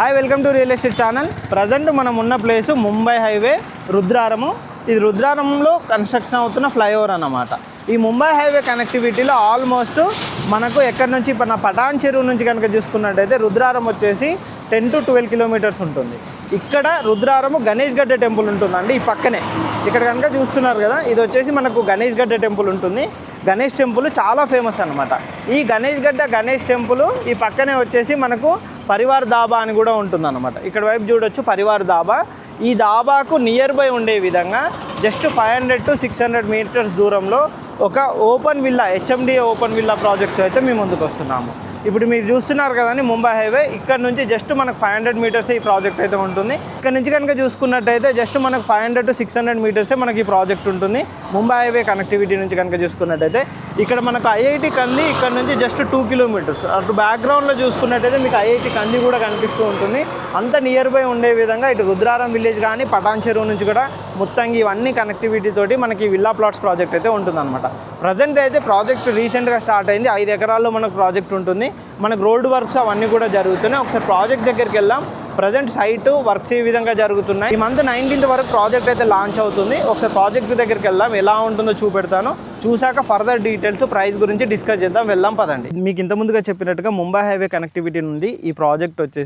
Hi welcome to real estate channel. Present మనం ఉన్న place Mumbai highway Rudraram. ఇది రుద్రారంలో కన్స్ట్రక్షన్ అవుతున్న ఫ్లైఓవర్ అన్నమాట. ఈ ముంబై హైవే కనెక్టివిటీలో ఆల్మోస్ట్ మనకు ఎక్కడి నుంచి మన పటాన్ చెరువు నుంచి కనుక చూసుకున్నట్టయితే రుద్రారం వచ్చేసి 10 to 12 కిలోమీటర్స్ ఉంటుంది. ఇక్కడ రుద్రారము గణేష్ గడ్డ టెంపుల్ ఉంటుందండి. ఈ పక్కనే ఇక్కడ కనుక చూస్తున్నారు కదా, ఇది వచ్చేసి మనకు గణేష్ గడ్డ టెంపుల్ ఉంటుంది. గణేష్ టెంపుల్ చాలా ఫేమస్ అనమాట. ఈ గణేష్ టెంపుల్ ఈ పక్కనే వచ్చేసి మనకు పరివార్ దాబా అని కూడా ఉంటుందన్నమాట. ఇక్కడ వైపు చూడొచ్చు పరివార్ దాబా. ఈ దాబాకు నియర్ బై ఉండే విధంగా జస్ట్ 500 to 600 మీటర్స్ దూరంలో ఒక open villa, HMDA open villa project అయితే మేము ముందుకు వస్తున్నాము. ఇప్పుడు మీరు చూస్తున్నారు కదండి ముంబై హైవే, ఇక్కడ నుంచి జస్ట్ మనకు 500 మీటర్స్ ఈ ప్రాజెక్ట్ అయితే ఉంటుంది. ఇక్కడ నుంచి కనుక చూసుకున్నట్టయితే జస్ట్ మనకు 500 to 600 మీటర్సే మనకి ఈ ప్రాజెక్ట్ ఉంటుంది. ముంబై హైవే కనెక్టివిటీ నుంచి కనుక చూసుకున్నట్టయితే ఇక్కడ మనకు ఐఐటి కంది ఇక్కడ నుంచి జస్ట్ 2 కిలోమీటర్స్. అటు బ్యాక్గ్రౌండ్లో చూసుకున్నట్టయితే మీకు ఐఐటి కంది కూడా కనిపిస్తూ ఉంటుంది. అంత నియర్ బై ఉండే విధంగా ఇటు రుద్రారం విలేజ్ కానీ పటాన్ చెరువు నుంచి కూడా మొత్తం ఇవన్నీ కనెక్టివిటీ తోటి మనకి విల్లా ప్లాట్స్ ప్రాజెక్ట్ అయితే ఉంటుందన్నమాట. ప్రజెంట్ అయితే ప్రాజెక్ట్ రీసెంట్గా స్టార్ట్ అయింది. 5 ఎకరాల్లో మనకు ప్రాజెక్ట్ ఉంటుంది. మనకు రోడ్ వర్క్స్ అవన్నీ కూడా జరుగుతున్నాయి. ఒకసారి ప్రాజెక్ట్ దగ్గరికి వెళ్దాం. ప్రజెంట్ సైట్ వర్క్స్ ఈ విధంగా జరుగుతున్నాయి. ఈ మంత్ 19th వరకు ప్రాజెక్ట్ అయితే లాంచ్ అవుతుంది. ఒకసారి ప్రాజెక్ట్ దగ్గరికి వెళ్దాం, ఎలా ఉంటుందో చూపెడతాను. చూశాక ఫర్దర్ డీటెయిల్స్ ప్రైస్ గురించి డిస్కస్ చేద్దాం. వెళ్దాం పదండి. మీకు ఇంత ముందుగా చెప్పినట్టుగా ముంబై హైవే కనెక్టివిటీ నుండి ఈ ప్రాజెక్ట్ వచ్చేసి